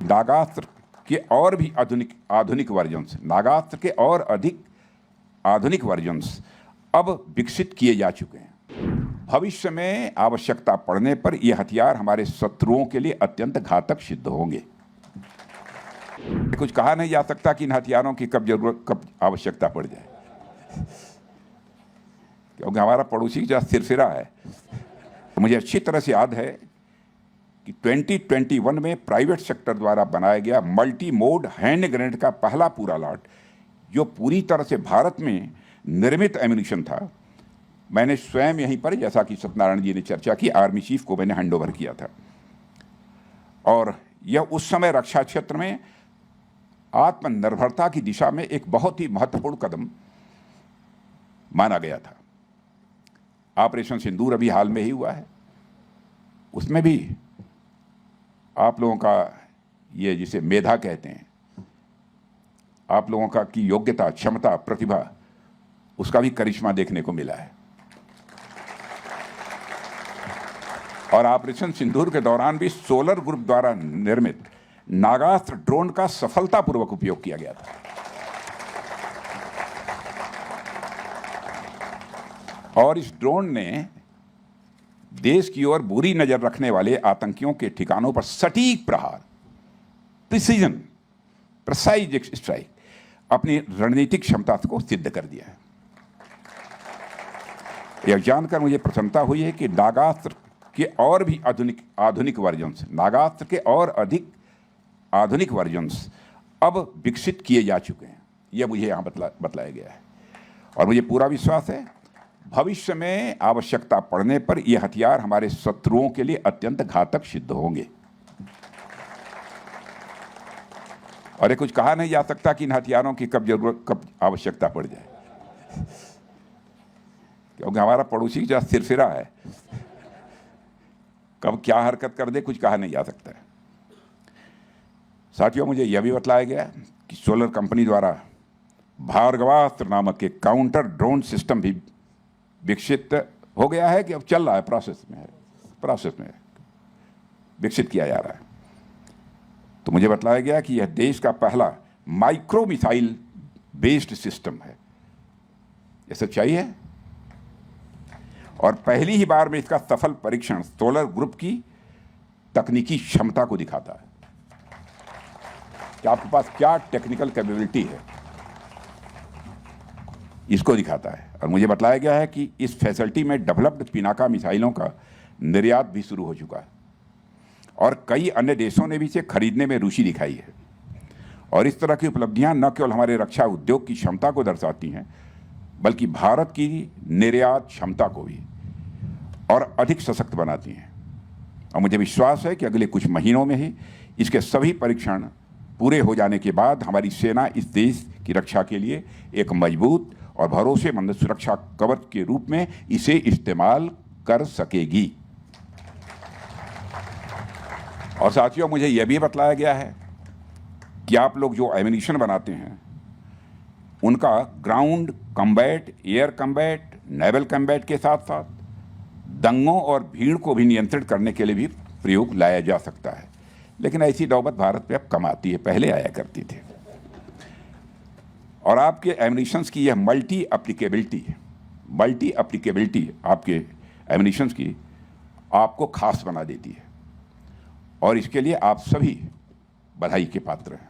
नागास्त्र के और भी आधुनिक वर्जन्स, नागास्त्र के और अधिक आधुनिक वर्जन्स अब विकसित किए जा चुके हैं। भविष्य में आवश्यकता पड़ने पर ये हथियार हमारे शत्रुओं के लिए अत्यंत घातक सिद्ध होंगे। कुछ कहा नहीं जा सकता कि इन हथियारों की कब आवश्यकता पड़ जाए, क्योंकि हमारा पड़ोसी जो सिरफिरा है। मुझे अच्छी तरह से याद है कि 2021 में प्राइवेट सेक्टर द्वारा बनाया गया मल्टी मोड हैंड ग्रेनेड का पहला पूरा लॉट, जो पूरी तरह से भारत में निर्मित एम्यूनिशन था, मैंने स्वयं यहीं पर, जैसा कि सत्यनारायण जी ने चर्चा की, आर्मी चीफ को मैंने हैंडओवर किया था। और यह उस समय रक्षा क्षेत्र में आत्मनिर्भरता की दिशा में एक बहुत ही महत्वपूर्ण कदम माना गया था। ऑपरेशन सिंदूर अभी हाल में ही हुआ है, उसमें भी आप लोगों का ये जिसे मेधा कहते हैं, आप लोगों का की योग्यता, क्षमता, प्रतिभा, उसका भी करिश्मा देखने को मिला है। और ऑपरेशन सिंदूर के दौरान भी सोलर ग्रुप द्वारा निर्मित नागास्त्र ड्रोन का सफलतापूर्वक उपयोग किया गया था। और इस ड्रोन ने देश की ओर बुरी नजर रखने वाले आतंकियों के ठिकानों पर सटीक प्रहार, प्रिसाइज स्ट्राइक, अपनी रणनीतिक क्षमता को सिद्ध कर दिया है। यह जानकर मुझे प्रसन्नता हुई है कि नागास्त्र के और भी आधुनिक वर्जन्स, नागास्त्र के और अधिक आधुनिक वर्जन्स अब विकसित किए जा चुके हैं। यह मुझे यहाँ बतलाया गया है। और मुझे पूरा विश्वास है भविष्य में आवश्यकता पड़ने पर यह हथियार हमारे शत्रुओं के लिए अत्यंत घातक सिद्ध होंगे। और ये कुछ कहा नहीं जा सकता कि इन हथियारों की कब आवश्यकता पड़ जाए, क्योंकि हमारा पड़ोसी जो सिरफिरा है, कब क्या हरकत कर दे कुछ कहा नहीं जा सकता है। साथियों, मुझे यह भी बतलाया गया कि सोलर कंपनी द्वारा भार्गवास्त्र नामक एक काउंटर ड्रोन सिस्टम भी विकसित हो गया है, कि अब चल रहा है, प्रोसेस में विकसित किया जा रहा है। तो मुझे बतलाया गया कि यह देश का पहला माइक्रो मिसाइल बेस्ड सिस्टम है। यह सच्चाई है। और पहली ही बार में इसका सफल परीक्षण सोलर ग्रुप की तकनीकी क्षमता को दिखाता है कि आपके पास क्या टेक्निकल कैपेबिलिटी है, इसको दिखाता है। और मुझे बतलाया गया है कि इस फैसिलिटी में डेवलप्ड पिनाका मिसाइलों का निर्यात भी शुरू हो चुका है, और कई अन्य देशों ने भी इसे खरीदने में रुचि दिखाई है। और इस तरह की उपलब्धियां न केवल हमारे रक्षा उद्योग की क्षमता को दर्शाती हैं, बल्कि भारत की निर्यात क्षमता को भी और अधिक सशक्त बनाती हैं। और मुझे विश्वास है कि अगले कुछ महीनों में ही इसके सभी परीक्षण पूरे हो जाने के बाद हमारी सेना इस देश की रक्षा के लिए एक मजबूत और भरोसेमंद सुरक्षा कवच के रूप में इसे इस्तेमाल कर सकेगी। और साथियों, मुझे यह भी बतलाया गया है कि आप लोग जो एम्यूनिशन बनाते हैं, उनका ground combat, air combat, naval combat के साथ साथ दंगों और भीड़ को भी नियंत्रित करने के लिए भी प्रयोग लाया जा सकता है। लेकिन ऐसी नौबत भारत में अब कम आती है, पहले आया करती थी। और आपके एम्यूनिशंस की यह मल्टी एप्लीकेबिलिटी आपके एम्यूनिशंस की आपको खास बना देती है, और इसके लिए आप सभी बधाई के पात्र हैं।